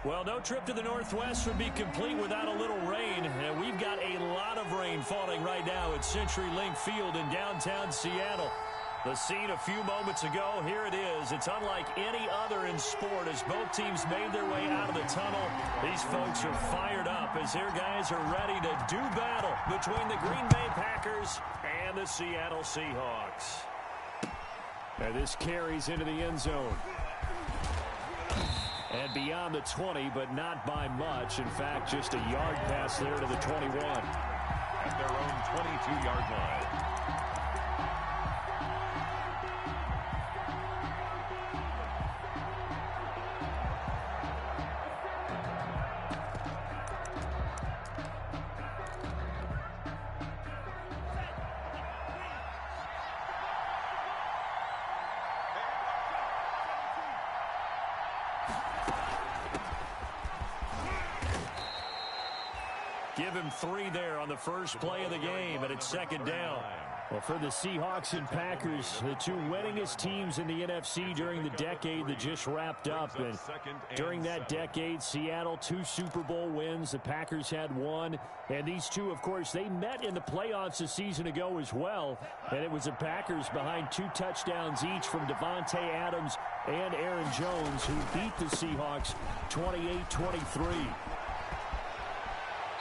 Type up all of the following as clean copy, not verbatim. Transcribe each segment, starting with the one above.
Well, no trip to the Northwest would be complete without a little rain. And we've got a lot of rain falling right now at CenturyLink Field in downtown Seattle. The scene a few moments ago, here it is. It's unlike any other in sport as both teams made their way out of the tunnel. These folks are fired up as their guys are ready to do battle between the Green Bay Packers and the Seattle Seahawks. And this carries into the end zone. And beyond the 20, but not by much. In fact, just a yard pass there to the 21. At their own 22-yard line. Give him 3 there on the first play of the game, and it's second down. Well, for the Seahawks and Packers, the two winningest teams in the NFC during the decade that just wrapped up. And during that decade, Seattle 2 Super Bowl wins. The Packers had 1. And these two, of course, they met in the playoffs a season ago as well. And it was the Packers behind 2 touchdowns each from Devontae Adams and Aaron Jones who beat the Seahawks 28-23.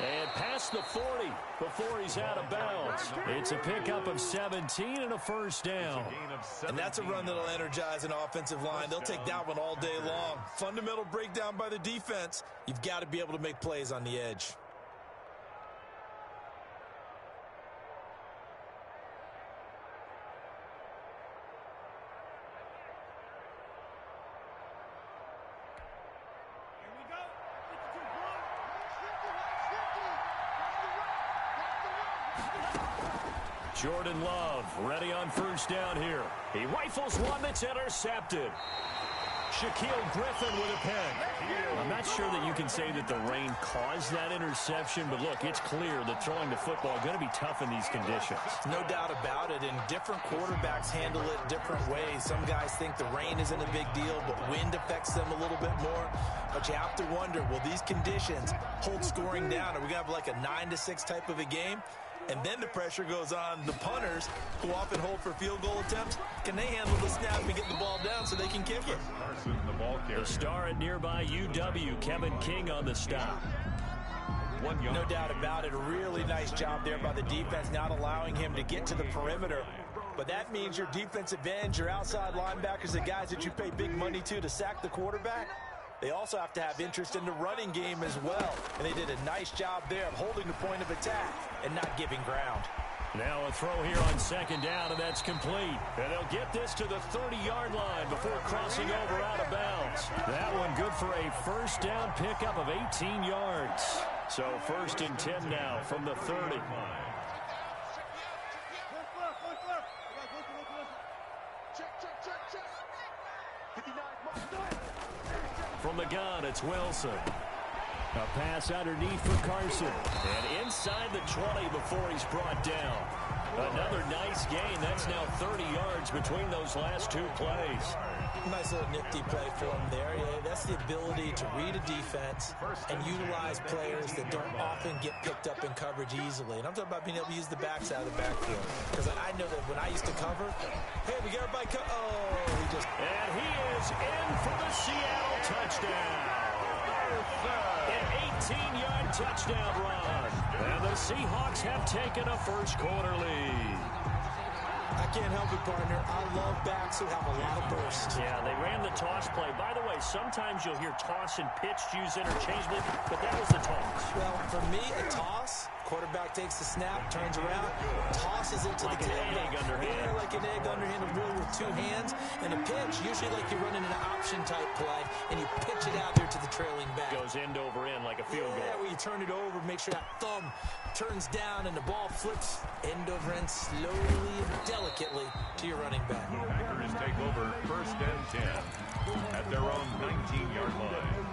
And past the 40 before he's out of bounds. It's a pickup of 17 and a first down. And that's a run that'll energize an offensive line. They'll take that one all day long. Fundamental breakdown by the defense. You've got to be able to make plays on the edge. Jordan Love ready on first down here. He rifles one that's intercepted. Shaquille Griffin with a pick. I'm not sure that you can say that the rain caused that interception, but look, it's clear that throwing the football is going to be tough in these conditions. No doubt about it, and different quarterbacks handle it different ways. Some guys think the rain isn't a big deal, but wind affects them a little bit more. But you have to wonder, will these conditions hold scoring down? Are we going to have like a 9-6 type of a game? And then the pressure goes on the punters who often hold for field goal attempts. Can they handle the snap and get the ball down so they can kick it? The star at nearby UW, Kevin King on the stop. No doubt about it. A really nice job there by the defense, not allowing him to get to the perimeter. But that means your defensive ends, your outside linebackers, the guys that you pay big money to sack the quarterback, they also have to have interest in the running game as well. And they did a nice job there of holding the point of attack and not giving ground. Now a throw here on second down, and that's complete. And they'll get this to the 30-yard line before crossing over out of bounds. That one good for a first down pickup of 18 yards. So first and 10 now from the 30. From the gun, it's Wilson. A pass underneath for Carson. And inside the 20 before he's brought down. Another nice gain. That's now 30 yards between those last 2 plays. Nice little nifty play for him there. Yeah, that's the ability to read a defense and utilize players that don't often get picked up in coverage easily. And I'm talking about being able to use the backs out of the backfield. Because I know that when I used to cover, hey, we got everybody he just... And he is in for the Seattle touchdown. An 18-yard touchdown run. And the Seahawks have taken a first quarter lead. I can't help it, partner. I love backs who have a lot of burst. Yeah, they ran the toss play. By the way, sometimes you'll hear toss and pitch used interchangeably, but that was the toss. Well, for me, a toss, quarterback takes the snap, turns around, tosses it to like the tailback. Like an egg underhand. Yeah, like an egg underhand, really with 2 hands. And a pitch, usually like you're running an option-type play, and you pitch it out there to the trailing back. Goes end over end like a field goal. Yeah, where you turn it over, make sure that thumb turns down, and the ball flips end over end slowly and delicately to your running back. Packers take over first and 10 at their own 19-yard line.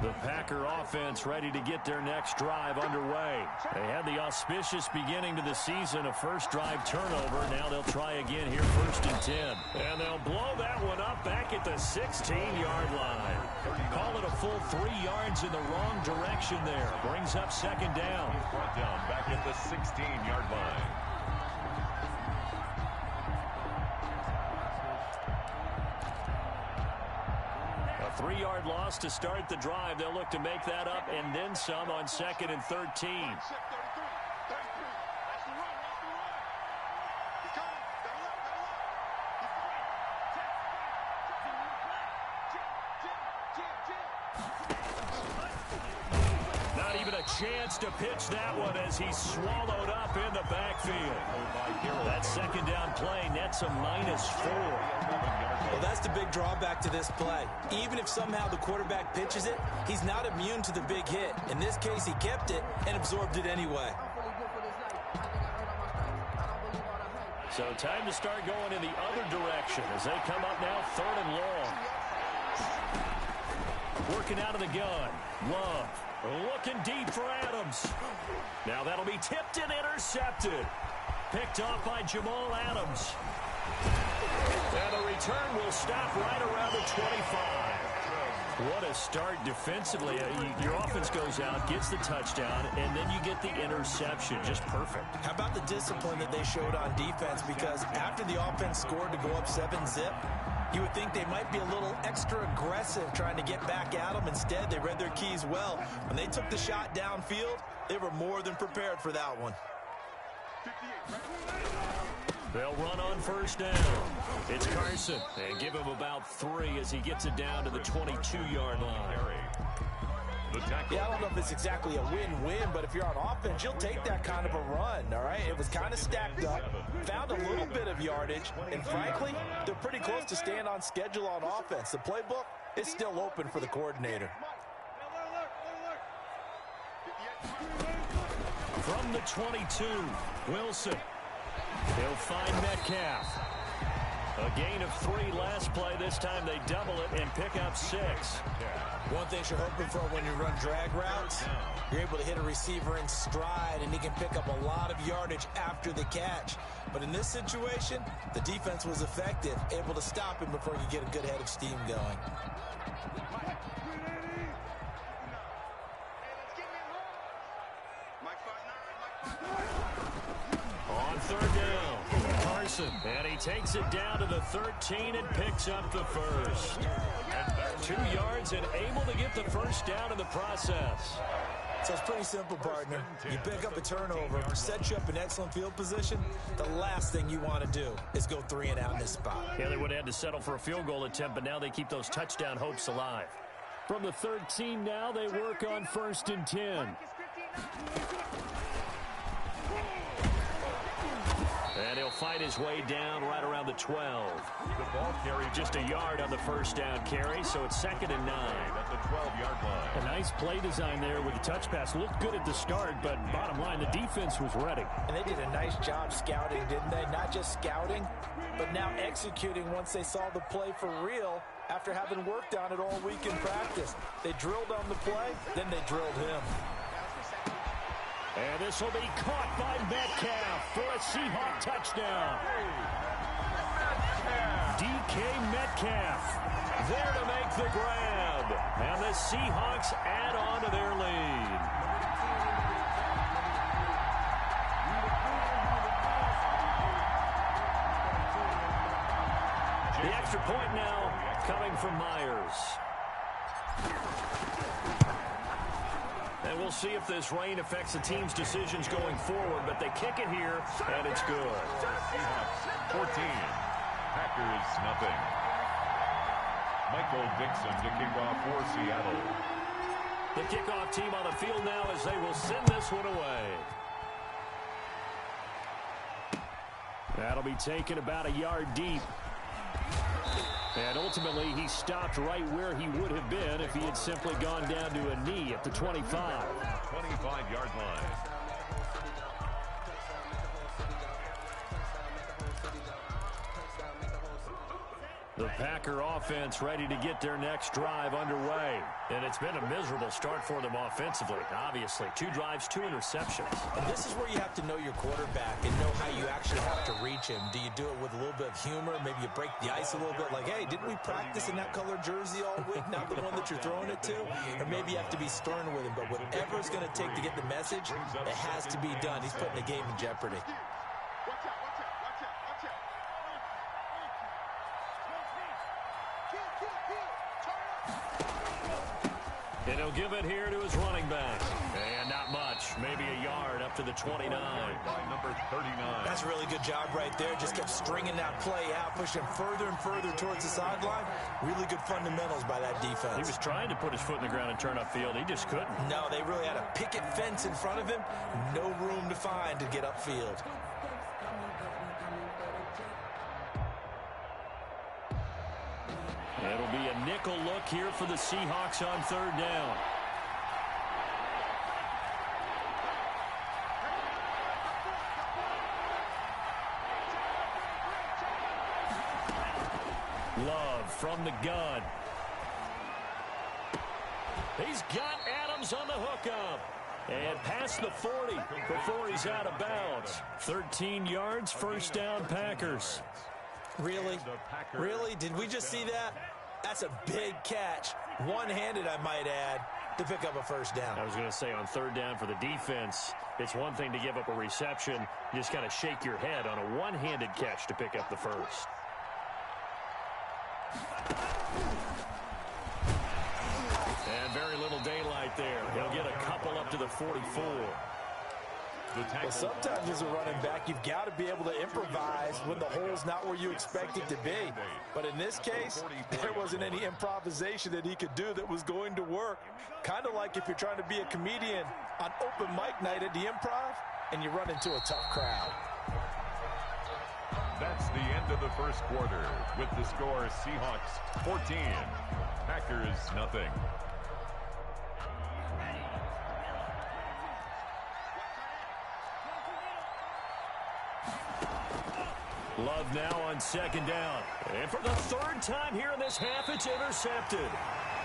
The Packer offense ready to get their next drive underway. They had the auspicious beginning to the season, a first drive turnover. Now they'll try again here, 1st and 10. And they'll blow that one up back at the 16-yard line. Call it a full 3 yards in the wrong direction there. Brings up 2nd down. Brought down back at the 16-yard line. A 3-yard loss to start the drive. They'll look to make that up and then some on 2nd and 13. Not even a chance to pitch that one as he's swallowed up in the backfield. That 2nd down play nets a -4. Well, that's the big drawback to this play. Even if somehow the quarterback pitches it, he's not immune to the big hit. In this case, he kept it and absorbed it anyway. So time to start going in the other direction as they come up now 3rd and long. Working out of the gun. Love. Looking deep for Adams. Now that'll be tipped and intercepted. Picked off by Jamal Adams. And the return will stop right around the 25. What a start defensively. Your offense goes out, gets the touchdown, and then you get the interception. Just perfect. How about the discipline that they showed on defense? Because after the offense scored to go up 7-zip, you would think they might be a little extra aggressive trying to get back at them. Instead, they read their keys well. When they took the shot downfield, they were more than prepared for that one. They'll run on 1st down. It's Carson. And give him about 3 as he gets it down to the 22-yard line. Yeah, I don't know if it's exactly a win-win, but if you're on offense, you'll take that kind of a run, all right? It was kind of stacked up, found a little bit of yardage, and frankly, they're pretty close to staying on schedule on offense. The playbook is still open for the coordinator. From the 22, Wilson. He'll find Metcalf. A gain of 3 last play. This time they double it and pick up 6. One thing you're hoping for when you run drag routes, you're able to hit a receiver in stride, and he can pick up a lot of yardage after the catch. But in this situation, the defense was effective, able to stop him before you get a good head of steam going. On 3rd down, Carson. And he takes it down to the 13 and picks up the 1st. 2 yards and able to get the 1st down in the process. So it's pretty simple, partner. You pick up a turnover, set you up in excellent field position. The last thing you want to do is go 3 and out in this spot. Yeah, they would have had to settle for a field goal attempt, but now they keep those touchdown hopes alive. From the 13 now, they work on 1st and 10. And he'll fight his way down right around the 12. The ball carry just a yard on the 1st down carry, so it's 2nd and 9. at the 12-yard line. A nice play design there with the touch pass. Looked good at the start, but bottom line, the defense was ready. And they did a nice job scouting, didn't they? Not just scouting, but now executing once they saw the play for real after having worked on it all week in practice. They drilled on the play, then they drilled him. And this will be caught by Metcalf for a Seahawk touchdown. DK Metcalf there to make the grab. And the Seahawks add on to their lead. The extra point now coming from Myers. And we'll see if this rain affects the team's decisions going forward, but they kick it here, and it's good. Seahawks 14, Packers nothing. Michael Dixon to kick off for Seattle. The kickoff team on the field now as they will send this one away. That'll be taken about a yard deep. And ultimately, he stopped right where he would have been if he had simply gone down to a knee at the 25. 25-yard line. The Packer offense ready to get their next drive underway. And it's been a miserable start for them offensively, obviously. 2 drives, 2 interceptions. And this is where you have to know your quarterback and know how you actually have to reach him. Do you do it with a little bit of humor? Maybe you break the ice a little bit like, hey, didn't we practice in that color jersey all week? Not the one that you're throwing it to? Or maybe you have to be stern with him. But whatever it's going to take to get the message, it has to be done. He's putting the game in jeopardy. And he'll give it here to his running back. And not much. Maybe a yard up to the 29. By number 39. That's a really good job right there. Just kept stringing that play out, pushing him further and further towards the sideline. Really good fundamentals by that defense. He was trying to put his foot in the ground and turn upfield. He just couldn't. No, they really had a picket fence in front of him. No room to find to get upfield. It'll be a nickel look here for the Seahawks on 3rd down. Love from the gun. He's got Adams on the hookup. And past the 40 before he's out of bounds. 13 yards, 1st down Packers. Really? Really? Did we just see that? That's a big catch. One-handed, I might add, to pick up a 1st down. I was going to say on 3rd down for the defense, it's one thing to give up a reception. You just kind of shake your head on a one-handed catch to pick up the 1st. And very little daylight there. He'll get a couple up to the 44. Well, sometimes as a running back, you've got to be able to improvise when the hole's not where you expect it to be. But in this case, there wasn't any improvisation that he could do that was going to work. Kind of like if you're trying to be a comedian on open mic night at the Improv and you run into a tough crowd. That's the end of the 1st quarter with the score Seahawks 14, Packers nothing. Love now on 2nd down. And for the 3rd time here in this half, it's intercepted.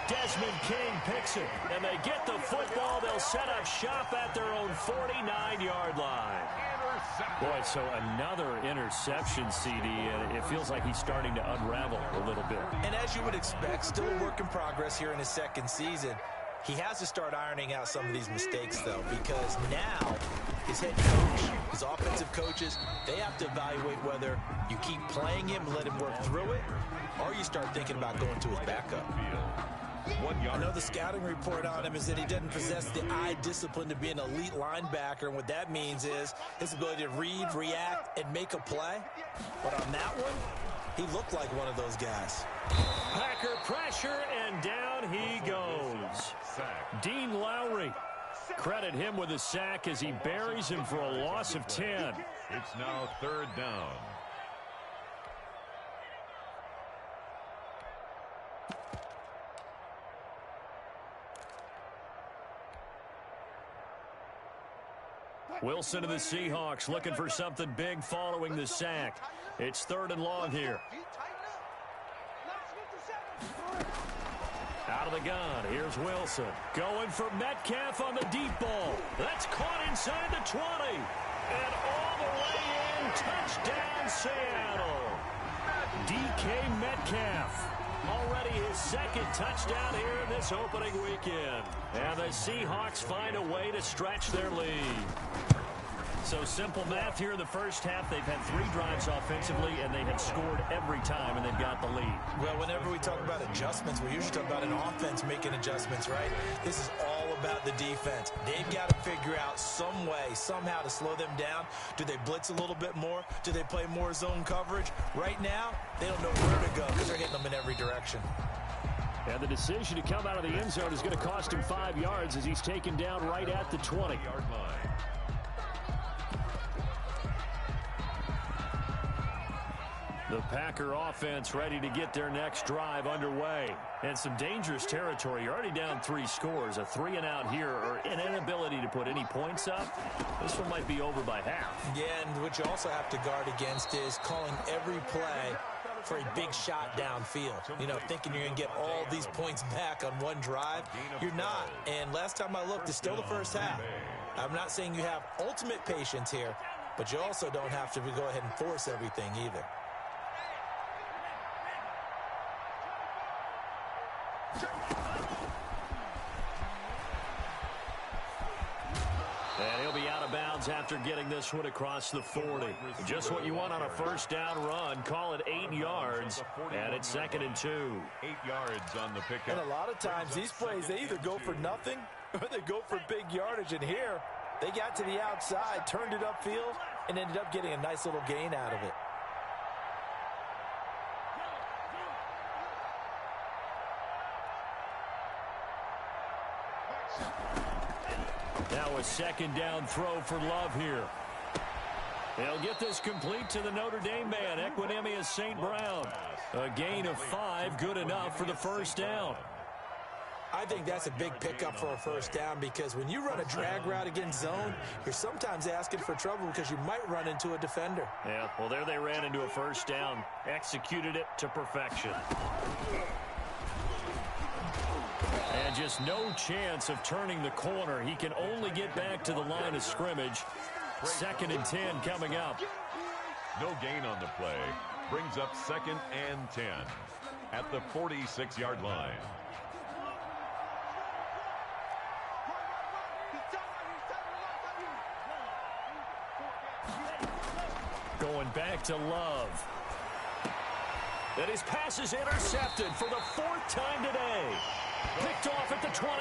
Desmond King picks it, and they get the football. They'll set up shop at their own 49-yard line. Boy, so another interception, CD, and it feels like he's starting to unravel a little bit. And as you would expect, still a work in progress here in his 2nd season. He has to start ironing out some of these mistakes, though, because now his head coach, his offensive coaches, they have to evaluate whether you keep playing him and let him work through it, or you start thinking about going to his backup. I know the scouting report on him is that he doesn't possess the eye discipline to be an elite linebacker, and what that means is his ability to read, react, and make a play. But on that one, he looked like one of those guys. Packer pressure, and down he goes. Dean Lowry. Credit him with a sack as he buries him for a loss of 10. It's now 3rd down. Wilson of the Seahawks looking for something big following the sack. It's 3rd and long here. Out of the gun, here's Wilson. Going for Metcalf on the deep ball. That's caught inside the 20. And all the way in, touchdown Seattle. DK Metcalf. Already his 2nd touchdown here in this opening weekend. And the Seahawks find a way to stretch their lead. So simple math here in the 1st half. They've had 3 drives offensively, and they have scored every time, and they've got the lead. Well, whenever we talk about adjustments, we usually talk about an offense making adjustments, right? This is all about the defense. They've got to figure out some way, somehow to slow them down. Do they blitz a little bit more? Do they play more zone coverage? Right now, they don't know where to go because they're hitting them in every direction. And the decision to come out of the end zone is going to cost him 5 yards as he's taken down right at the 20-yard line. The Packer offense ready to get their next drive underway. And some dangerous territory. You're already down 3 scores. A 3-and-out here, or an inability to put any points up. This one might be over by half. Yeah, and what you also have to guard against is calling every play for a big shot downfield. You know, thinking you're going to get all these points back on one drive. You're not. And last time I looked, it's still the first half. I'm not saying you have ultimate patience here, but you also don't have to go ahead and force everything either. And he'll be out of bounds after getting this one across the 40. Just what you want on a first down run. Call it 8 yards, and it's 2nd and 2. 8 yards on the pickup. And a lot of times these plays, they either go for nothing or they go for big yardage. And here, they got to the outside, turned it upfield, and ended up getting a nice little gain out of it. Now a 2nd down throw for Love here. They'll get this complete to the Notre Dame man, Equinemius St. Brown. A gain of 5, good enough for the first down. I think that's a big pickup for a first down, because when you run a drag route against zone, you're sometimes asking for trouble because you might run into a defender. Yeah, well, there they ran into a first down. Executed it to perfection. And just no chance of turning the corner. He can only get back to the line of scrimmage. 2nd and 10 coming up. No gain on the play. Brings up 2nd and 10 at the 46-yard line. Going back to Love. And his pass is intercepted for the 4th time today. Picked off at the 28,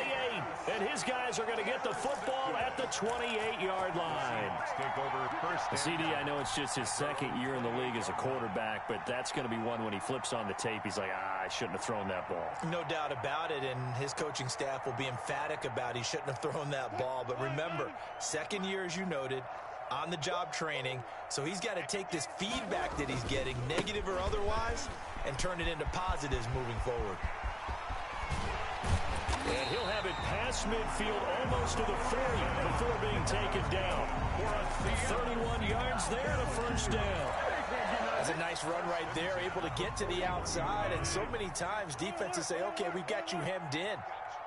and his guys are going to get the football at the 28-yard line. Take over first. CD, I know it's just his 2nd year in the league as a quarterback, but that's going to be one when he flips on the tape, he's like, I shouldn't have thrown that ball. No doubt about it, and his coaching staff will be emphatic about he shouldn't have thrown that ball. But remember, 2nd year, as you noted, on-the-job training, so he's got to take this feedback that he's getting, negative or otherwise, and turn it into positives moving forward. And he'll have it past midfield almost to the 40 before being taken down. 31 yards there to first down. That's a nice run right there, able to get to the outside. And so many times defenses say, okay, we've got you hemmed in.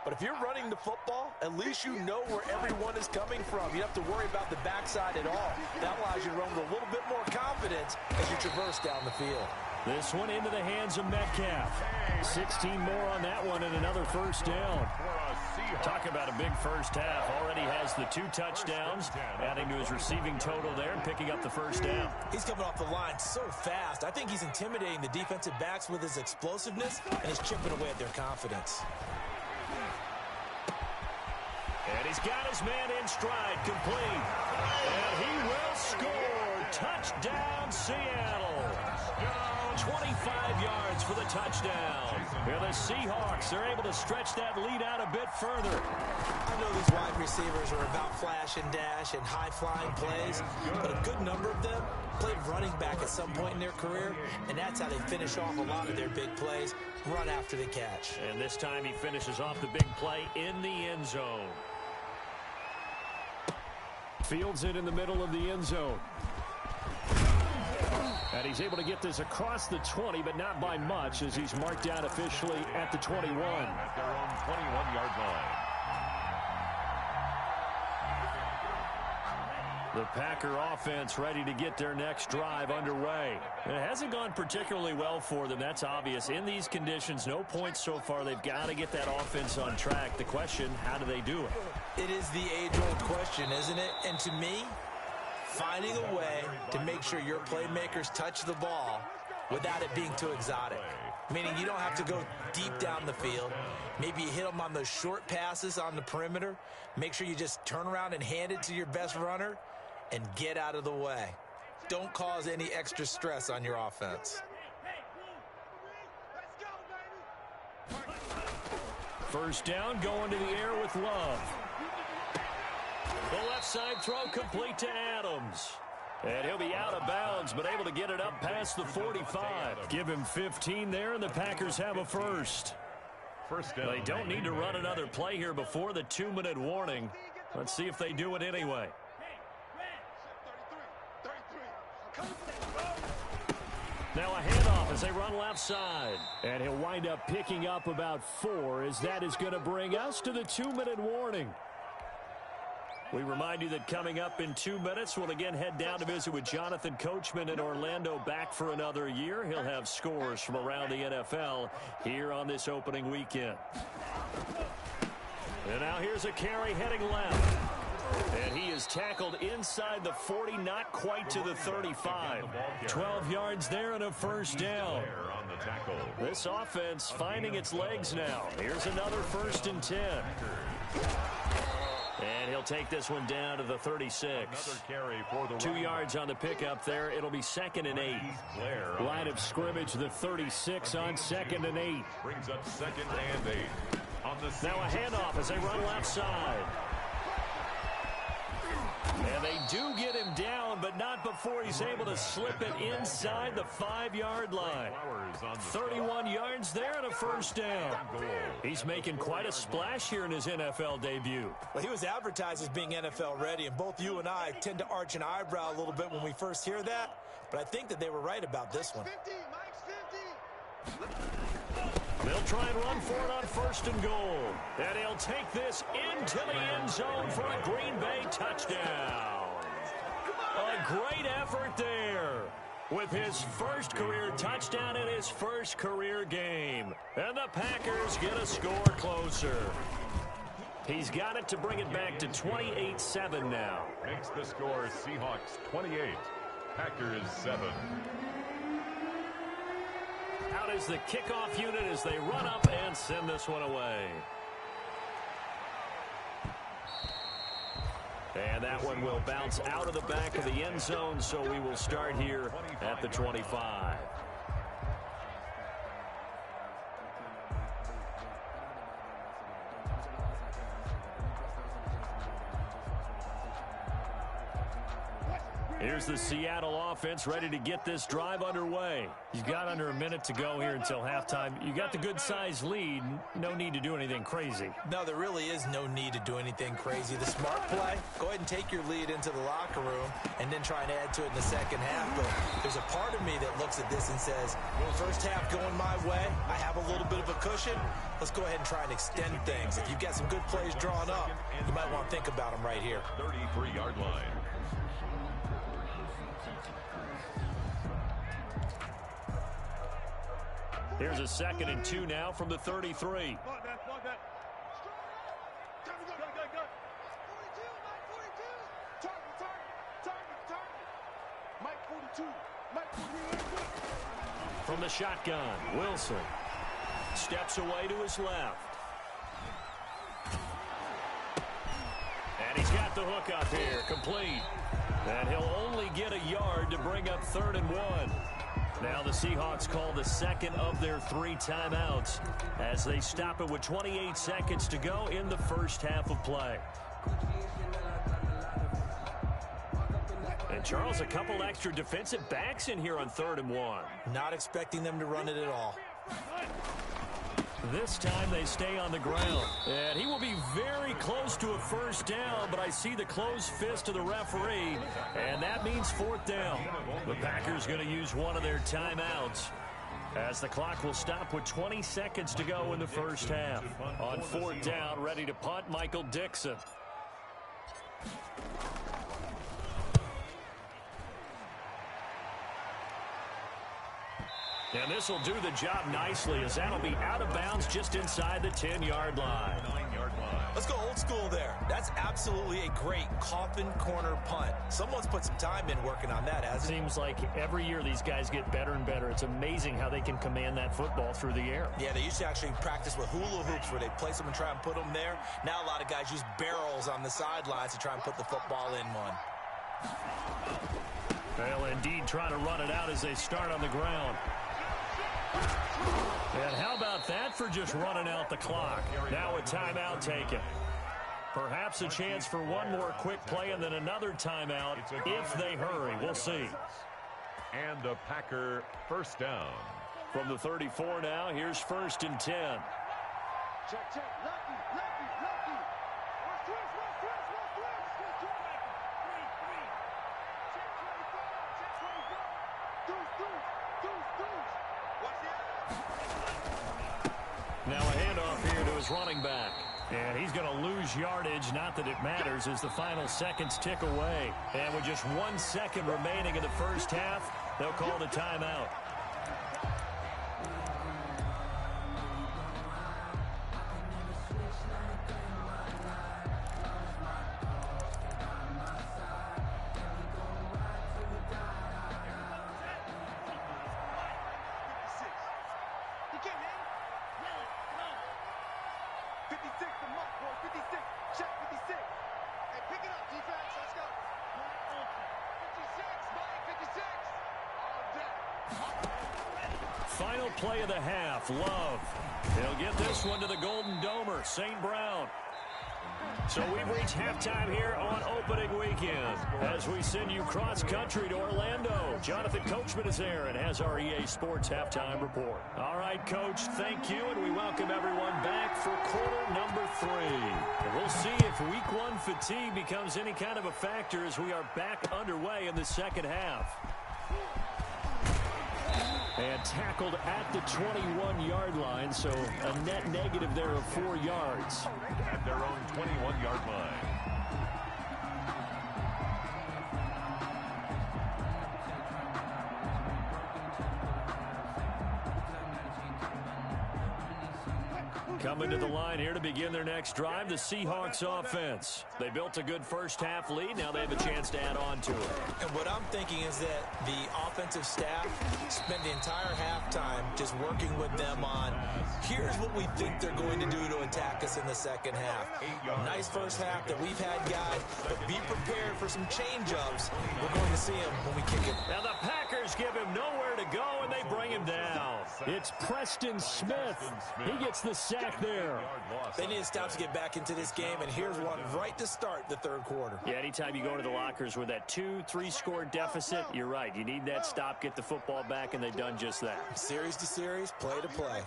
But if you're running the football, at least you know where everyone is coming from. You don't have to worry about the backside at all. That allows you to run with a little bit more confidence as you traverse down the field. This one into the hands of Metcalf. 16 more on that one and another first down. Talk about a big first half. Already has the 2 touchdowns, adding to his receiving total there and picking up the first down. He's coming off the line so fast. I think he's intimidating the defensive backs with his explosiveness, and he's chipping away at their confidence. And he's got his man in stride, complete. And he will score. Touchdown, Seattle. 25 yards for the touchdown. Well, the Seahawks, they're able to stretch that lead out a bit further. I know these wide receivers are about flash and dash and high-flying plays, but a good number of them played running back at some point in their career, and that's how they finish off a lot of their big plays, run after the catch. And this time he finishes off the big play in the end zone. Fields it in the middle of the end zone. And he's able to get this across the 20, but not by much, as he's marked out officially at the 21. At their own 21-yard line. The Packer offense ready to get their next drive underway. It hasn't gone particularly well for them, that's obvious. In these conditions, no points so far. They've got to get that offense on track. The question, how do they do it? It is the age-old question, isn't it? And to me, finding a way to make sure your playmakers touch the ball without it being too exotic. Meaning you don't have to go deep down the field. Maybe you hit them on those short passes on the perimeter. Make sure you just turn around and hand it to your best runner and get out of the way. Don't cause any extra stress on your offense. First down, going to the air with Love. The left side throw complete to Adams. And he'll be out of bounds, but able to get it up past the 45. Give him 15 there, and the Packers have a first. First down. They don't need to run another play here before the 2-minute warning. Let's see if they do it anyway. Now a handoff handoff as they run left side. And he'll wind up picking up about 4, as that is going to bring us to the 2-minute warning. We remind you that coming up in 2 minutes, we'll again head down to visit with Jonathan Coachman in Orlando, back for another year. He'll have scores from around the NFL here on this opening weekend. And now here's a carry heading left. And he is tackled inside the 40, not quite to the 35. 12 yards there and a first down. This offense finding its legs now. Here's another 1st and 10. And he'll take this one down to the 36. 2 yards on the pickup there. It'll be 2nd and 8. Line of scrimmage, the 36 on 2nd and 8. Brings up 2nd and 8. Now a handoff as they run left side. And they do get him down, but not before he's able to slip it inside the 5-yard line. 31 yards there and a first down. He's making quite a splash here in his NFL debut. Well, he was advertised as being NFL ready, and both you and I tend to arch an eyebrow a little bit when we first hear that, but I think that they were right about this one. They'll try and run for it on 1st and goal. And he'll take this into the end zone for a Green Bay touchdown. A great effort there with his first career touchdown in his first career game. And the Packers get a score closer. He's got it to bring it back to 28-7 now. Makes the score Seahawks 28, Packers 7. Out is the kickoff unit as they run up and send this one away. And that one will bounce out of the back of the end zone, so we will start here at the 25. Here's the Seattle offense ready to get this drive underway. You've got under a minute to go here until halftime. You got the good-sized lead. No need to do anything crazy. No, there really is no need to do anything crazy. The smart play, go ahead and take your lead into the locker room and then try and add to it in the second half. But there's a part of me that looks at this and says, first half going my way, I have a little bit of a cushion. Let's go ahead and try and extend things. If you've got some good plays drawn up, you might want to think about them right here. 33-yard line. Here's a 2nd and 2 now from the 33. From the shotgun, Wilson steps away to his left. And he's got the hook up here, complete. And he'll only get a yard to bring up 3rd and 1. Now the Seahawks call the 2nd of their 3 timeouts as they stop it with 28 seconds to go in the first half of play. And Charles, a couple extra defensive backs in here on 3rd and 1. Not expecting them to run it at all. This time they stay on the ground. And he will be very close to a first down, but I see the closed fist of the referee, and that means 4th down. The Packers going to use one of their timeouts as the clock will stop with 20 seconds to go in the first half. On 4th down, ready to punt, Michael Dixon. And this will do the job nicely as that'll be out of bounds just inside the 10-yard line. 9-yard line. Let's go old school there. That's absolutely a great coffin corner punt. Someone's put some time in working on that, hasn't it? Seems like every year these guys get better and better. It's amazing how they can command that football through the air. Yeah, they used to actually practice with hula hoops where they place them and try and put them there. Now a lot of guys use barrels on the sidelines to try and put the football in one. They'll indeed try to run it out as they start on the ground. And how about that for just running out the clock? Now a timeout taken. Perhaps a chance for one more quick play and then another timeout if they hurry. We'll see. And a Packer first down. From the 34 now, here's 1st and 10. Check, check. Lucky, lucky, lucky. Watch this, watch this, watch this. Check 24, check 24. Deuce, deuce, deuce, deuce. Now a handoff here to his running back. And he's going to lose yardage. Not that it matters as the final seconds tick away. And with just 1 second remaining in the first half, they'll call the timeout. Final play of the half, Love. He'll get this one to the Golden Domer, St. Brown. So we've reached halftime here on opening weekend as we send you cross-country to Orlando. Jonathan Coachman is there and has our EA Sports halftime report. All right, Coach, thank you, and we welcome everyone back for quarter number 3. And we'll see if Week 1 fatigue becomes any kind of a factor as we are back underway in the second half. And tackled at the 21-yard line, so a net negative there of 4 yards. At their own 21-yard line. Coming to the line here to begin their next drive, the Seahawks offense. They built a good first-half lead. Now they have a chance to add on to it. And what I'm thinking is that the offensive staff spent the entire halftime just working with them on, here's what we think they're going to do to attack us in the second half. Nice first half that we've had, guys, but be prepared for some change-ups. We're going to see them when we kick it. Now the Packers give him nowhere to go, and they bring him down. It's Preston Smith. He gets the sack there. They need to stop to get back into this game, and here's one right to start the third quarter. Yeah, anytime you go to the lockers with that 2-3 score deficit, you're right. You need that stop, get the football back, and they've done just that. Series to series, play to play.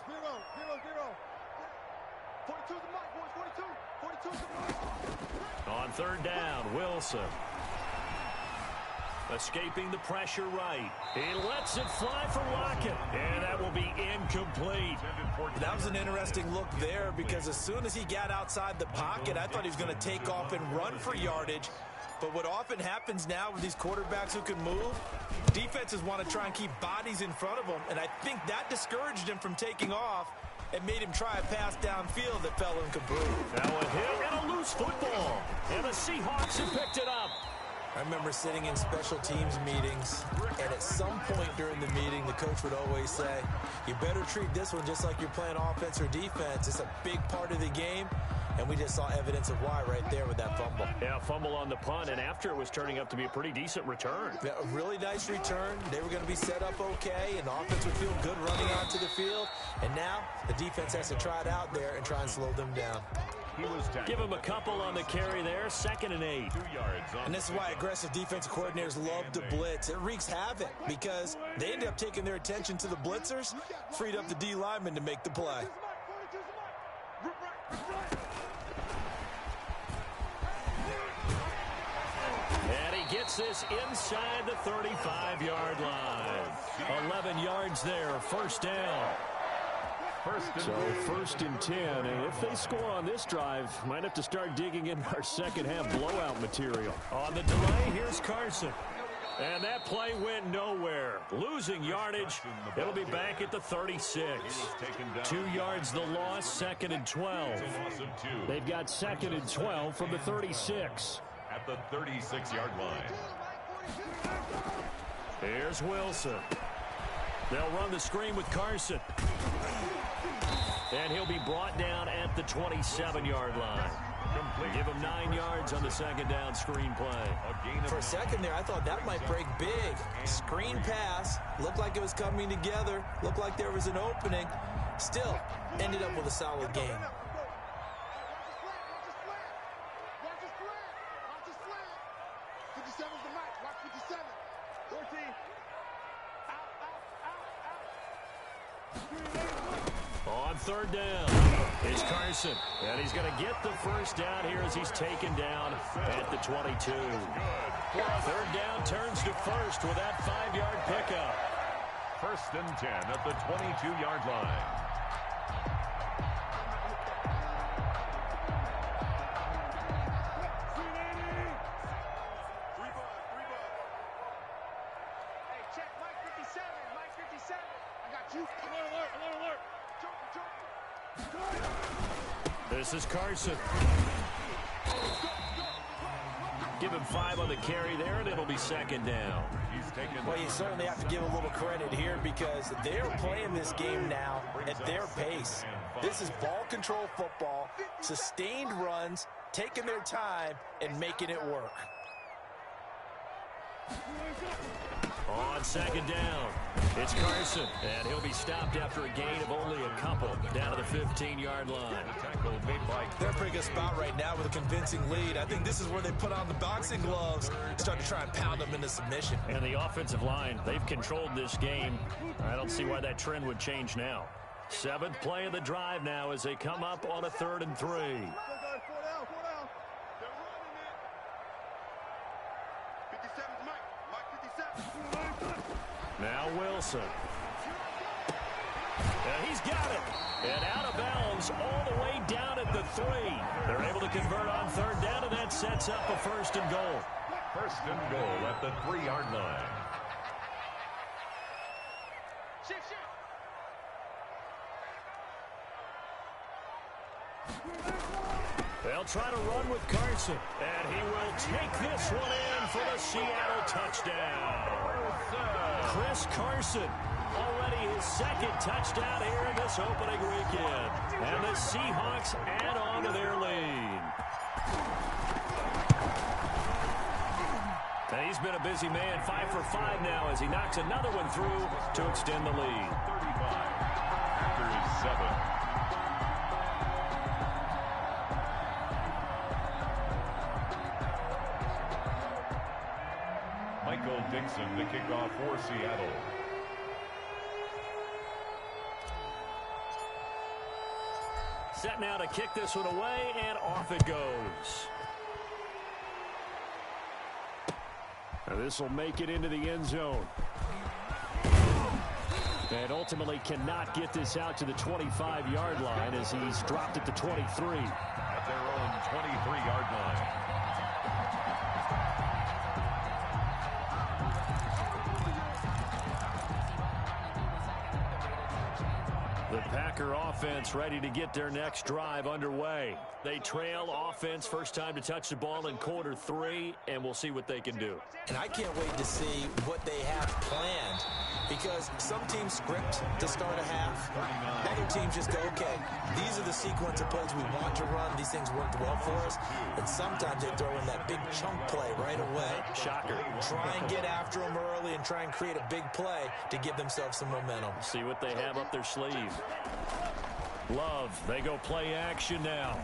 42 the mark, boys. 42 the mark. On third down, Wilson. Escaping the pressure right. He lets it fly for Lockett. And that will be incomplete. That was an interesting look there because as soon as he got outside the pocket, I thought he was going to take off and run for yardage. But what often happens now with these quarterbacks who can move, defenses want to try and keep bodies in front of them. And I think that discouraged him from taking off and made him try a pass downfield that fell incomplete. Now a hit and a loose football. And the Seahawks have picked it up. I remember sitting in special teams meetings, and at some point during the meeting, the coach would always say, you better treat this one just like you're playing offense or defense. It's a big part of the game, and we just saw evidence of why right there with that fumble. Yeah, fumble on the punt, and after it was turning up to be a pretty decent return. Yeah, a really nice return. They were going to be set up okay, and the offense would feel good running onto the field. And now the defense has to try it out there and try and slow them down. Give him a couple on the carry there, 2nd and 8. 2 yards on. And this is why aggressive defensive coordinators love to blitz. It wreaks havoc because they ended up taking their attention to the blitzers, freed up the D lineman to make the play. And he gets this inside the 35-yard line. 11 yards there, first down. So 1st and 10, and if they score on this drive, might have to start digging in our second half blowout material. On the delay, here's Carson. And that play went nowhere. Losing yardage, it'll be back at the 36. 2 yards the loss, 2nd and 12. They've got 2nd and 12 from the 36. At the 36-yard line. Here's Wilson. They'll run the screen with Carson. And he'll be brought down at the 27-yard line. Give him 9 yards on the second down screen play. For a second there, I thought that might break big. Screen pass. Looked like it was coming together. Looked like there was an opening. Still, ended up with a solid game. On third down is Carson. And he's going to get the first down here as he's taken down at the 22. Third down turns to first with that 5-yard pickup. First and 10 at the 22-yard line. This is Carson. Give him 5 on the carry there, and it'll be second down. Well, you certainly have to give a little credit here because they're playing this game now at their pace. This is ball control football, sustained runs, taking their time, and making it work. On second down, it's Carson, and he'll be stopped after a gain of only a couple down to the 15-yard line. They're in a pretty good spot right now with a convincing lead. I think this is where they put on the boxing gloves, start to try and pound them into submission. And the offensive line, they've controlled this game. I don't see why that trend would change now. 7th play of the drive now as they come up on a 3rd and 3. Now Wilson. And he's got it. And out of bounds all the way down at the 3. They're able to convert on 3rd down, and that sets up a 1st and goal. 1st and goal at the 3-yard line. They'll try to run with Carson, and he will take this one in for the Seattle touchdown. Chris Carson, already his 2nd touchdown here in this opening weekend. And the Seahawks add on to their lead. And he's been a busy man, 5 for 5 now as he knocks another one through to extend the lead. 35 after 7. Michael Dixon to kick off for Seattle. Set now to kick this one away, and off it goes. Now this will make it into the end zone. And ultimately cannot get this out to the 25-yard line as he's dropped at the 23. At their own 23-yard line. The Packer offense ready to get their next drive underway. They trail offense, first time to touch the ball in quarter 3, and we'll see what they can do. And I can't wait to see what they have planned because some teams script to start a half. Other teams just go, okay, these are the sequence of plays we want to run. These things worked well for us. And sometimes they throw in that big chunk play right away. Shocker. Try and get after them early and try and create a big play to give themselves some momentum. See what they have up their sleeve. Love, they go play action now.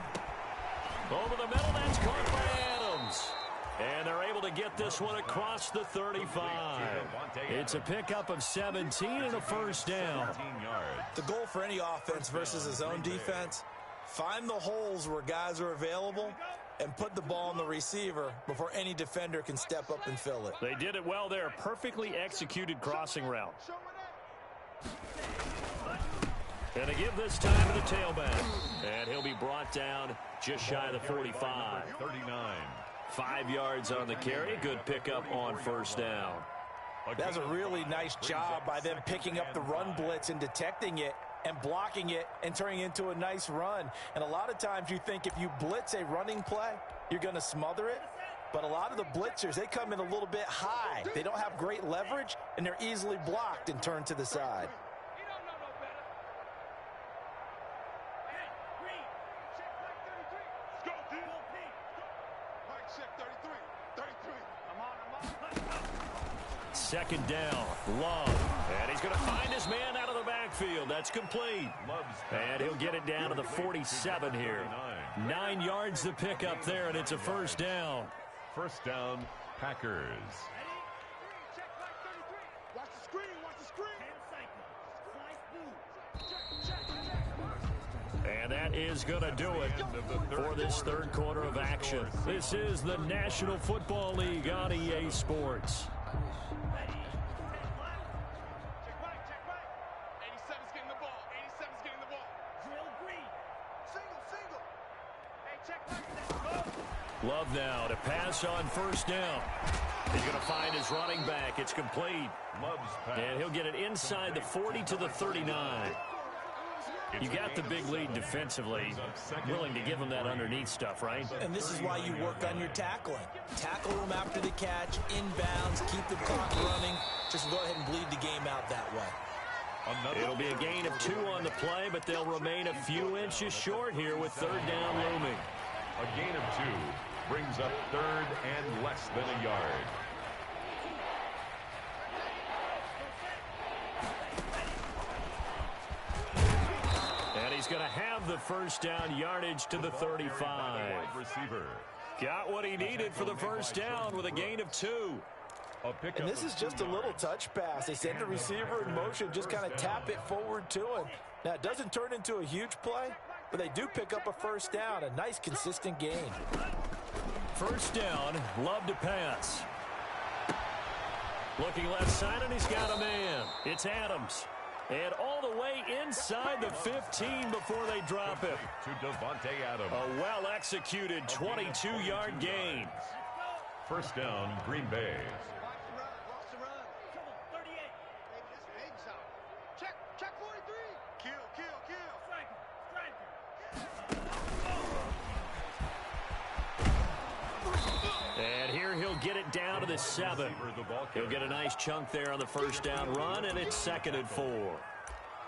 Over the middle, that's caught by Adams. And they're able to get this one across the 35. It's a pickup of 17 and a first down. The goal for any offense versus his own defense, find the holes where guys are available and put the ball on the receiver before any defender can step up and fill it. They did it well there. Perfectly executed crossing route. And to give this time to the tailback. And he'll be brought down just shy of the 45. 39. 5 yards on the carry. Good pickup on first down. That's a really nice job by them picking up the run blitz and detecting it and blocking it and turning it into a nice run. And a lot of times you think if you blitz a running play, you're going to smother it. But a lot of the blitzers, they come in a little bit high. They don't have great leverage, and they're easily blocked and turned to the side. Second down, Love. And he's going to find his man out of the backfield. That's complete. And he'll get it down to the 47 here. 9 yards to pick up there, and it's a first down. First down, Packers. Watch the screen, watch the screen. And that is going to do it for this third quarter of action. This is the National Football League on EA Sports. Love now to pass on first down. He's going to find his running back. It's complete. And he'll get it inside the 40 to the 39. You got the big lead defensively. Willing to give him that underneath stuff, right? And this is why you work on your tackling. Tackle them after the catch, inbounds, keep the clock running. Just go ahead and bleed the game out that way. It'll be a gain of 2 on the play, but they'll remain a few inches short here with third down looming. A gain of 2 brings up third and less than a yard. And he's going to have the first down yardage to the 35. Receiver. Got what he needed for the first down with a gain of 2. And this is just a little touch pass. They send the receiver in motion, just kind of tap it forward to him. Now, it doesn't turn into a huge play, but they do pick up a first down, a nice, consistent gain. First down, Love to pass. Looking left side, and he's got a man. It's Adams. And all the way inside the 15 before they drop him. To Devontae Adams. A well-executed 22-yard gain. First down, Green Bay. Check 43. Kill. And here he'll get it down to the 7. He'll get a nice chunk there on the first down run, and it's 2nd and 4.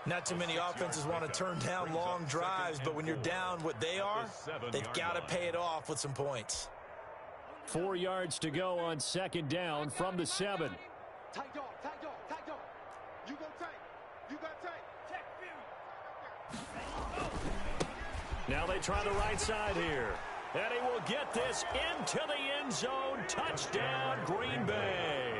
Not too many offenses want to turn down long drives, but when you're down what they are, they've got to pay it off with some points. 4 yards to go on 2nd down from the 7. Tight dog. You go tight. Check. Now they try the right side here. And he will get this into the end zone. Touchdown, Green Bay.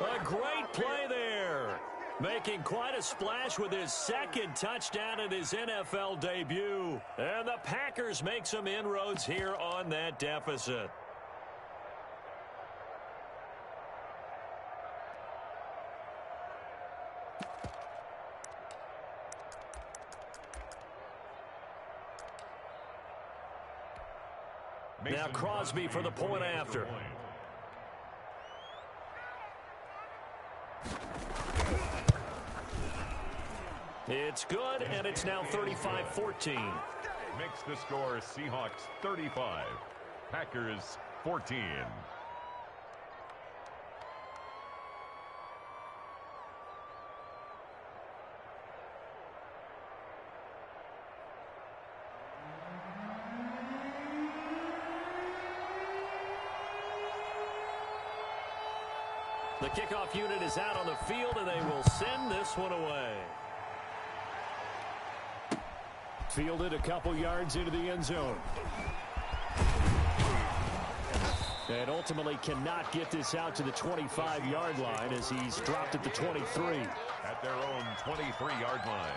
A great play there. Making quite a splash with his 2nd touchdown in his NFL debut. And the Packers make some inroads here on that deficit. Now Crosby for the point after. It's good, and it's now 35-14. Makes the score Seahawks 35, Packers 14. The kickoff unit is out on the field, and they will send this one away. Fielded a couple yards into the end zone. And ultimately cannot get this out to the 25-yard line as he's dropped at the 23. At their own 23-yard line.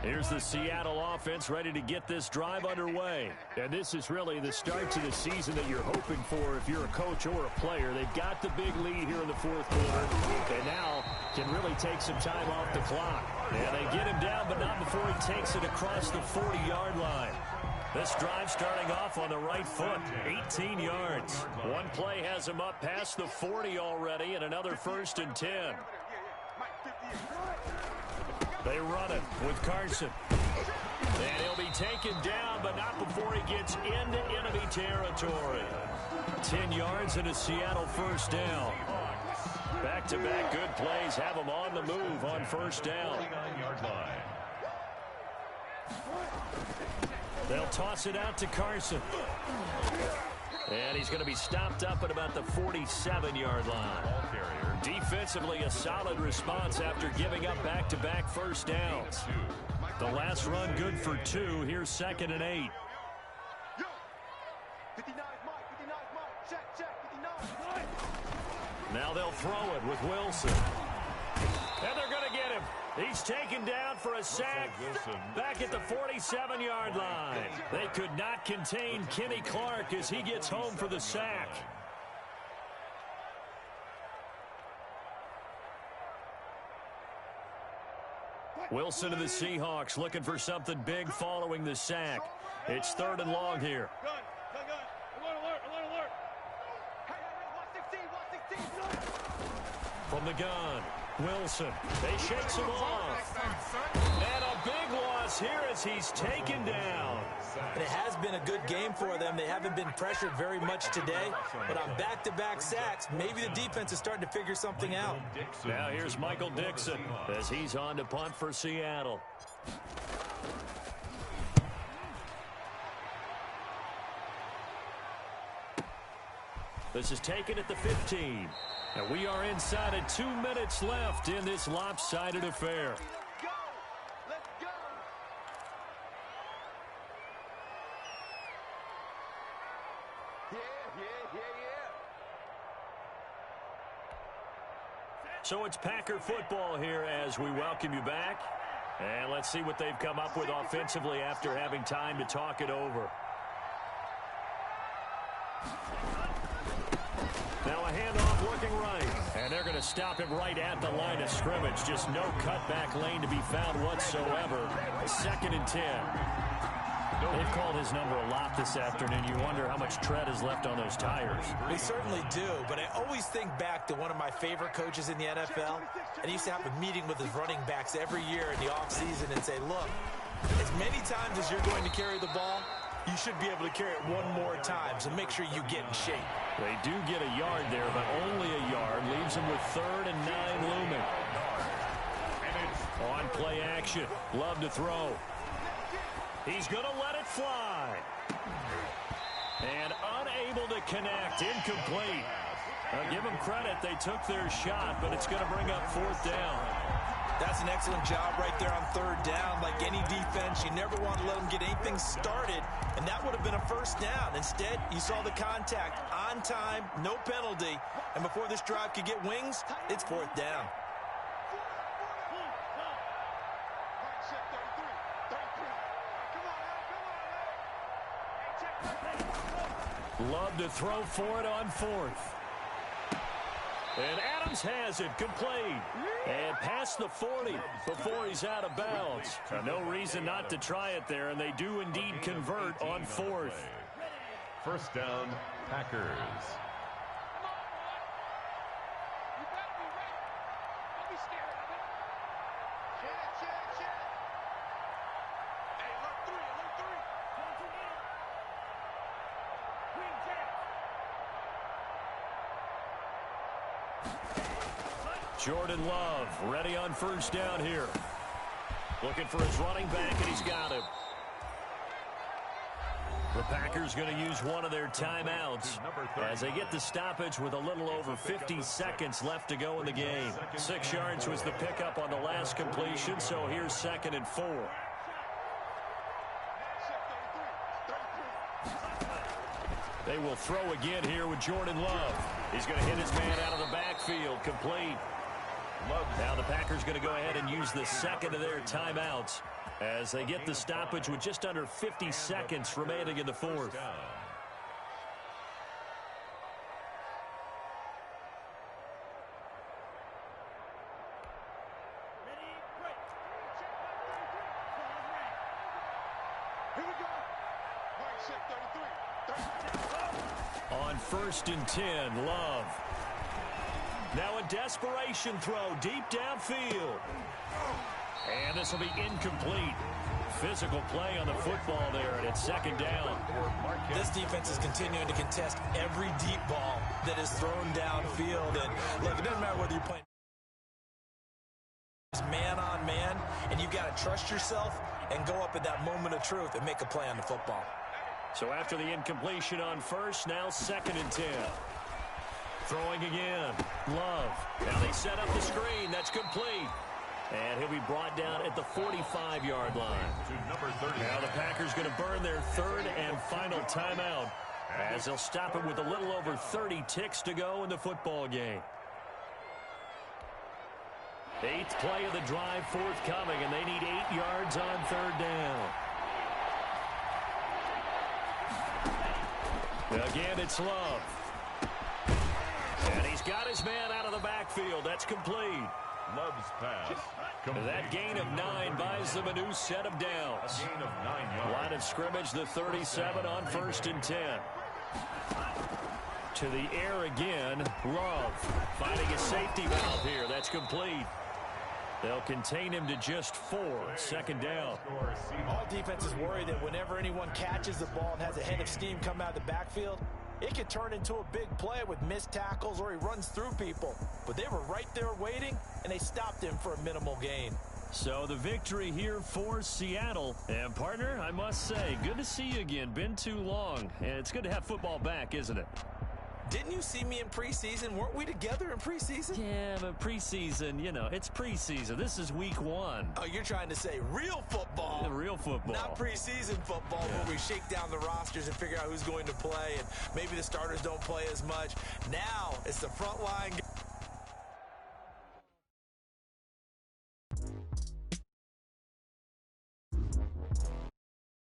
Here's the Seattle offense ready to get this drive underway. And this is really the start to the season that you're hoping for if you're a coach or a player. They've got the big lead here in the 4th quarter. And now can really take some time off the clock. And they get him down, but not before he takes it across the 40-yard line. This drive starting off on the right foot, 18 yards. One play has him up past the 40 already, and another 1st and 10. They run it with Carson. And he'll be taken down, but not before he gets into enemy territory. 10 yards and a Seattle first down. Back-to-back good plays have him on the move on first down. 49-yard line. They'll toss it out to Carson. And he's going to be stopped up at about the 47-yard line. Defensively, a solid response after giving up back-to-back first downs. The last run good for 2. Here's 2nd and 8. Now they'll throw it with Wilson. And they're going to get him. He's taken down for a sack back at the 47-yard line. They could not contain Kenny Clark as he gets home for the sack. Wilson to the Seahawks looking for something big following the sack. It's 3rd and long here. From the gun, Wilson. They shake him off. And a big loss here as he's taken down. And it has been a good game for them. They haven't been pressured very much today. But on back-to-back sacks, maybe the defense is starting to figure something out. Now here's Michael Dixon as he's on to punt for Seattle. This is taken at the 15. And we are inside of 2 minutes left in this lopsided affair. Let's go. Yeah. So it's Packer football here as we welcome you back. And let's see what they've come up with offensively after having time to talk it over. Now a handoff working right. And they're going to stop him right at the line of scrimmage. Just no cutback lane to be found whatsoever. 2nd and 10. They've called his number a lot this afternoon. You wonder how much tread is left on those tires. They certainly do, but I always think back to one of my favorite coaches in the NFL. And he used to have a meeting with his running backs every year in the offseason and say, look, as many times as you're going to carry the ball, you should be able to carry it one more time, so make sure you get in shape. They do get a yard there, but only a yard. Leaves them with 3rd and 9 looming. On play action. Love to throw. He's going to let it fly. And unable to connect. Incomplete. Give them credit. They took their shot, but it's going to bring up 4th down. That's an excellent job right there on 3rd down. Like any defense, you never want to let them get anything started, and that would have been a 1st down. Instead, you saw the contact on time, no penalty, and before this drive could get wings, it's 4th down. Love to throw for it on 4th. And Adams has it complete. And past the 40 before he's out of bounds. No reason not to try it there, and they do indeed convert on 4th. 1st down, Packers. Jordan Love ready on 1st down here. Looking for his running back, and he's got him. The Packers going to use one of their timeouts as they get the stoppage with a little over 50 seconds left to go in the game. 6 yards was the pickup on the last completion, so here's 2nd and 4. They will throw again here with Jordan Love. He's going to hit his man out of the backfield, complete. Now the Packers going to go ahead and use the 2nd of their timeouts as they get the stoppage with just under 50 seconds remaining in the 4th. On 1st and 10, Love. Now a desperation throw deep downfield. And this will be incomplete. Physical play on the football there, and it's 2nd down. This defense is continuing to contest every deep ball that is thrown downfield. And look, it doesn't matter whether you're playing man on man, and you've got to trust yourself and go up at that moment of truth and make a play on the football. So after the incompletion on 1st, now 2nd and 10. Throwing again. Love. Now they set up the screen. That's complete. And he'll be brought down at the 45-yard line. Now the Packers going to burn their 3rd and final timeout as they'll stop him with a little over 30 ticks to go in the football game. 8th play of the drive forthcoming, and they need 8 yards on 3rd down. Again, it's Love. And he's got his man out of the backfield. That's complete. Love's pass. That gain of 9 buys them a new set of downs. A gain of 9 yards. Line of scrimmage, the 37 on 1st and 10. To the air again, Love finding a safety valve here. That's complete. They'll contain him to just 4. 2nd down. All defenses worry that whenever anyone catches the ball and has a head of steam come out of the backfield, it could turn into a big play with missed tackles or he runs through people. But they were right there waiting, and they stopped him for a minimal gain. So the victory here for Seattle. And, partner, I must say, good to see you again. Been too long. And it's good to have football back, isn't it? Didn't you see me in preseason? Weren't we together in preseason? Yeah, but preseason, you know, it's preseason. This is week 1. Oh, you're trying to say real football. Yeah, real football. Not preseason football where we shake down the rosters and figure out who's going to play, and maybe the starters don't play as much. Now it's the front line.